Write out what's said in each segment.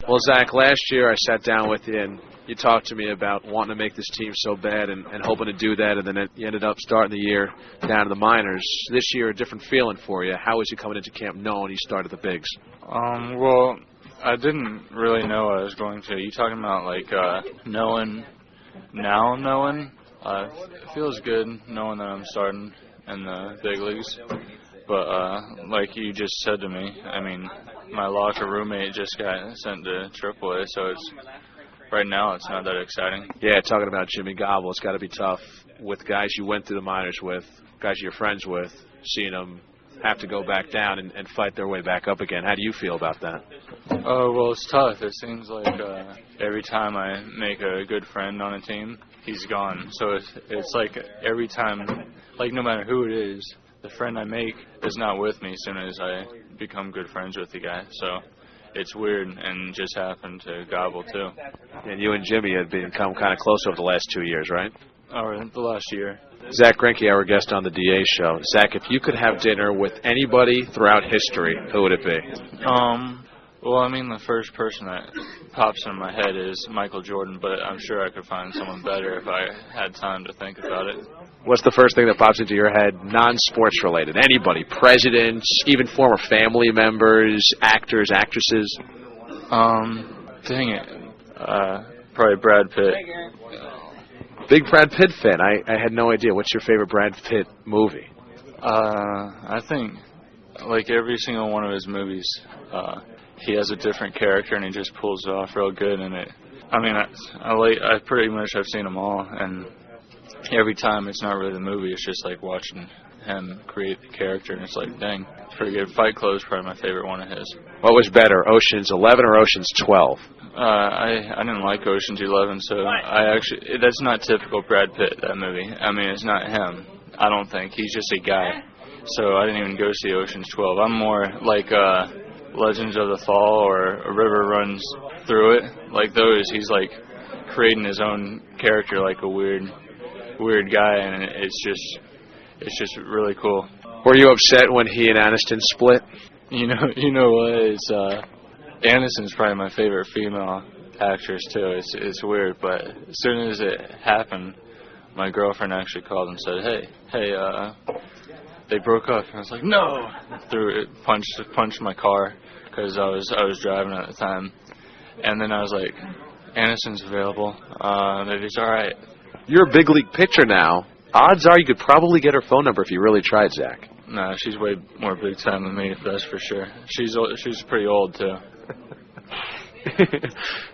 Well, Zach, last year I sat down with you and you talked to me about wanting to make this team so bad and hoping to do that, and then you ended up starting the year down in the minors. This year, a different feeling for you. How was you coming into camp knowing you started the bigs? Well, I didn't really know I was going to. You talking about like knowing now? Knowing it feels good knowing that I'm starting in the big leagues. But like you just said to me, I mean, my locker roommate just got sent to AAA, so it's right now it's not that exciting. Yeah, talking about Jimmy Gobble, it's got to be tough with guys you went through the minors with, guys you're friends with, seeing them have to go back down and fight their way back up again. How do you feel about that? Oh, well, it's tough. It seems like every time I make a good friend on a team, he's gone. So it's like every time, like no matter who it is, the friend I make is not with me as soon as I become good friends with the guy. So it's weird, and just happened to Gobble too. And you and Jimmy had become kind of close over the last 2 years, right? Or the last year. Zack Greinke, our guest on the DA show. Zach, if you could have dinner with anybody throughout history, who would it be? Well, I mean, the first person that pops in my head is Michael Jordan, but I'm sure I could find someone better if I had time to think about it. What's the first thing that pops into your head, non-sports related? Anybody, presidents, even former family members, actors, actresses? Dang it. Probably Brad Pitt. Big Brad Pitt fan. I had no idea. What's your favorite Brad Pitt movie? I think, like every single one of his movies, he has a different character and he just pulls it off real good. And I pretty much have seen them all, and every time it's not really the movie, it's just like watching him create the character, and it's like, dang, it's pretty good. Fight Club is probably my favorite one of his. What was better, Ocean's 11 or Ocean's 12? I didn't like Ocean's 11, so that's not typical Brad Pitt, that movie. I mean, it's not him, I don't think. He's just a guy. So I didn't even go see Ocean's 12. I'm more like Legends of the Fall or A River Runs Through It. Like those, he's like creating his own character like a weird guy, and it's just really cool. Were you upset when he and Aniston split? You know what? It's Aniston's probably my favorite female actress too. It's weird, but as soon as it happened, my girlfriend actually called and said, "Hey, they broke up." And I was like, "No!" Punched my car because I was driving at the time, and then I was like, "Aniston's available. Maybe it's all right." You're a big league pitcher now. Odds are you could probably get her phone number if you really tried, Zach. Nah, she's way more big time than me, that's for sure. She's pretty old too.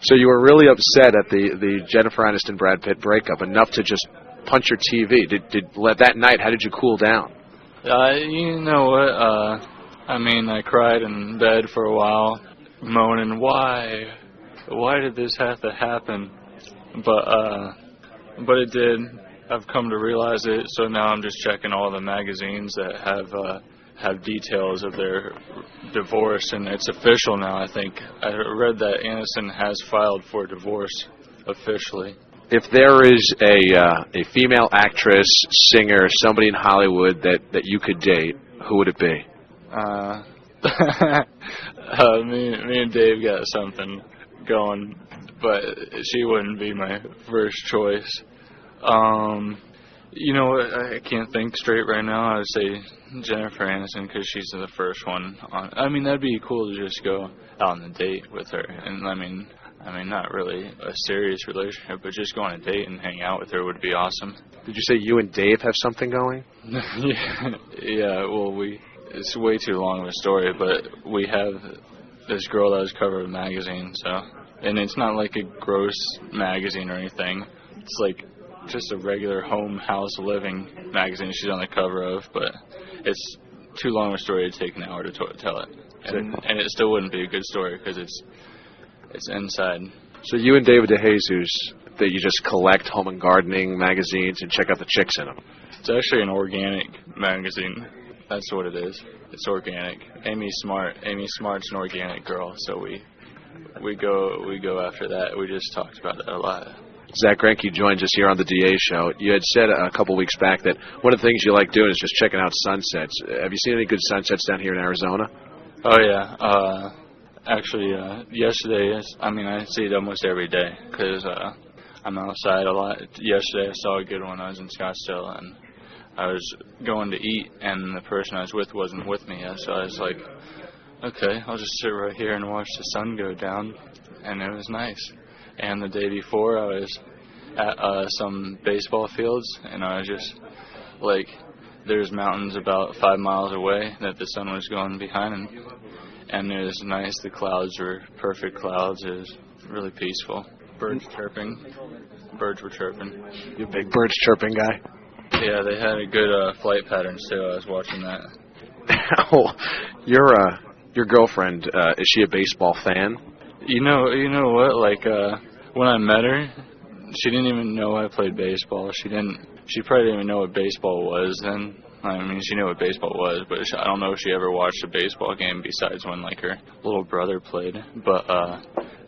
So you were really upset at the Jenifer Aniston Brad Pitt breakup, enough to just punch your TV. That night, how did you cool down? You know what? I cried in bed for a while, moaning, why did this have to happen? But it did. I've come to realize it, so now I'm just checking all the magazines that have details of their divorce, and it's official now. I think I read that Aniston has filed for divorce officially. If there is a female actress, singer, somebody in Hollywood that you could date, who would it be? Me and Dave got something going, but she wouldn't be my first choice. You know what? I can't think straight right now. I would say Jenifer Aniston because she's the first one on. I mean, that'd be cool to just go out on a date with her, and I mean, not really a serious relationship, but just go on a date and hang out with her would be awesome. Did you say you and Dave have something going? Yeah. Well, it's way too long of a story, but we have this girl that was cover of a magazine, and it's not like a gross magazine or anything. It's like just a regular home house living magazine she's on the cover of, but it's too long a story to take an hour to tell it, and it still wouldn't be a good story because it's inside. So you and David DeJesus, that you just collect home and gardening magazines and check out the chicks in them? It's actually an organic magazine. That's what it is. It's organic. Amy Smart's an organic girl, so we go after that. We just talked about that a lot. Zack Greinke joins us here on the DA show. You had said a couple weeks back that one of the things you like doing is just checking out sunsets. Have you seen any good sunsets down here in Arizona? Oh, yeah. Actually, yesterday, I see it almost every day because I'm outside a lot. Yesterday, I saw a good one. I was in Scottsdale, and I was going to eat, and the person I was with wasn't with me yet, so I was like, okay, I'll just sit right here and watch the sun go down, and it was nice. And the day before, I was at some baseball fields, and I was just like, there's mountains about 5 miles away that the sun was going behind, and it was nice. The clouds were perfect clouds. It was really peaceful. Birds chirping. Birds were chirping. You a big birds chirping guy? Yeah, they had a good flight patterns too. I was watching that. Oh, your girlfriend, is she a baseball fan? You know what? Like when I met her, she didn't even know I played baseball. She probably didn't even know what baseball was then. I mean, she knew what baseball was, but I don't know if she ever watched a baseball game besides when, like, her little brother played. But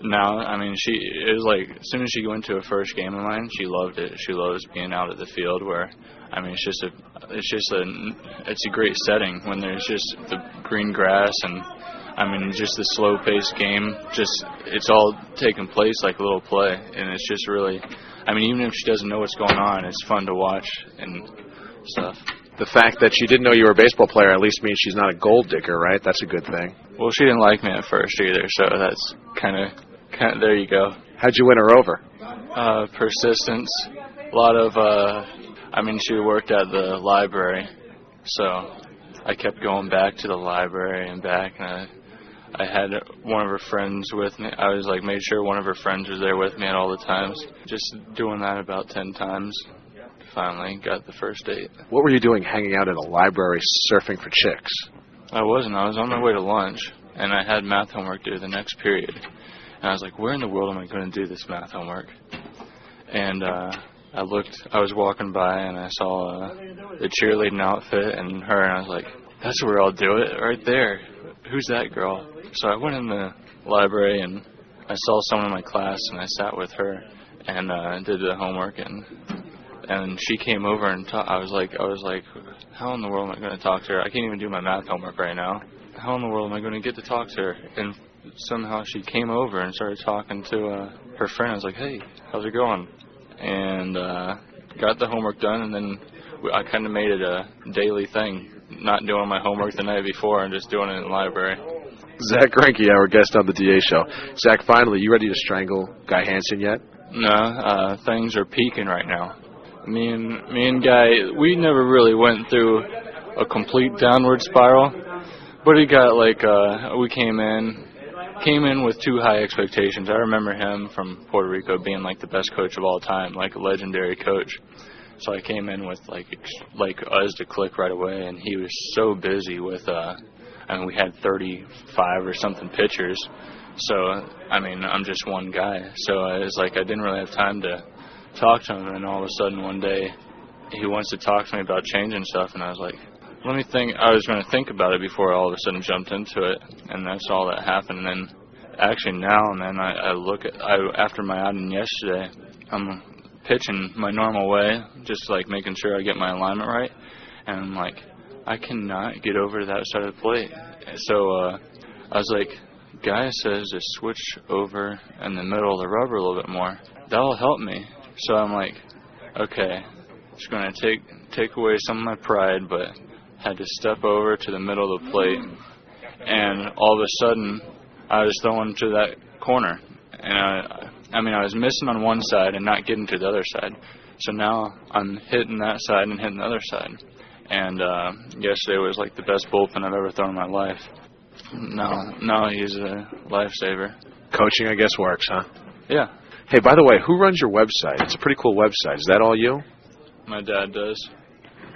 now, I mean, it was like, as soon as she went to a first game of mine, she loved it. She loves being out at the field where, I mean, it's a great setting when there's just the green grass and, I mean, just the slow-paced game. It's all taking place like a little play, and it's just really, I mean, even if she doesn't know what's going on, it's fun to watch and stuff. The fact that she didn't know you were a baseball player at least means she's not a gold digger, right? That's a good thing. Well, she didn't like me at first either, so that's kind of there you go. How'd you win her over? Persistence. A lot of, she worked at the library, so I kept going back to the library and back, and I had one of her friends with me. I was like, made sure one of her friends was there with me at all the times. Just doing that about 10 times. Finally got the first date. What were you doing hanging out in a library surfing for chicks? I wasn't. I was on my way to lunch, and I had math homework due the next period. And I was like, where in the world am I going to do this math homework? And I was walking by, and I saw the cheerleading outfit and her, and I was like, that's where I'll do it, right there. Who's that girl? So I went in the library, and I saw someone in my class, and I sat with her and did the homework, and she came over and I was like, how in the world am I going to talk to her? I can't even do my math homework right now. How in the world am I going to get to talk to her? And somehow she came over and started talking to her friend. I was like, hey, how's it going? And got the homework done, and then I kind of made it a daily thing, not doing my homework the night before and just doing it in the library. Zack Greinke, our guest on the DA show. Zach, finally, you ready to strangle Guy Hansen yet? No, things are peaking right now. Me and Guy, we never really went through a complete downward spiral, but it got like we came in with too high expectations. I remember him from Puerto Rico being like the best coach of all time, like a legendary coach. So I came in with like us to click right away, and he was so busy with we had 35 or something pitchers. So I'm just one guy. So it was like I didn't really have time to talk to him, and all of a sudden one day he wants to talk to me about changing stuff, and I was like, let me think. I was going to think about it before I all of a sudden jumped into it, and that's all that happened. And then actually now and then after my outing yesterday, I'm pitching my normal way, just like making sure I get my alignment right, and I'm like, I cannot get over to that side of the plate. So I was like, Guy says to switch over in the middle of the rubber a little bit more. That'll help me. So I'm like, okay, just going to take away some of my pride, but had to step over to the middle of the plate, and all of a sudden I was throwing to that corner, and I was missing on one side and not getting to the other side. So now I'm hitting that side and hitting the other side. And yesterday was like the best bullpen I've ever thrown in my life. No, he's a lifesaver. Coaching, I guess, works, huh? Yeah. Hey, by the way, who runs your website? It's a pretty cool website. Is that all you? My dad does,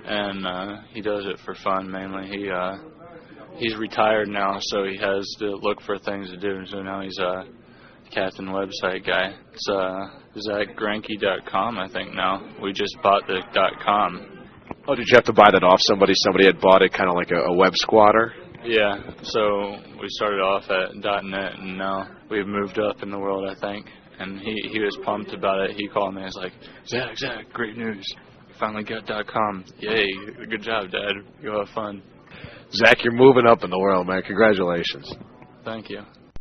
and he does it for fun mainly. He's retired now, so he has to look for things to do. So now he's a captain website guy. It's ZackGreinke.com, I think now. We just bought the .com. Oh, did you have to buy that off somebody? Somebody had bought it, kind of like a web squatter? Yeah, so we started off at .net, and now we've moved up in the world, I think. And he was pumped about it. He called me and was like, Zach, great news. Finally got .com. Yay, good job, Dad. Go have fun. Zach, you're moving up in the world, man. Congratulations. Thank you.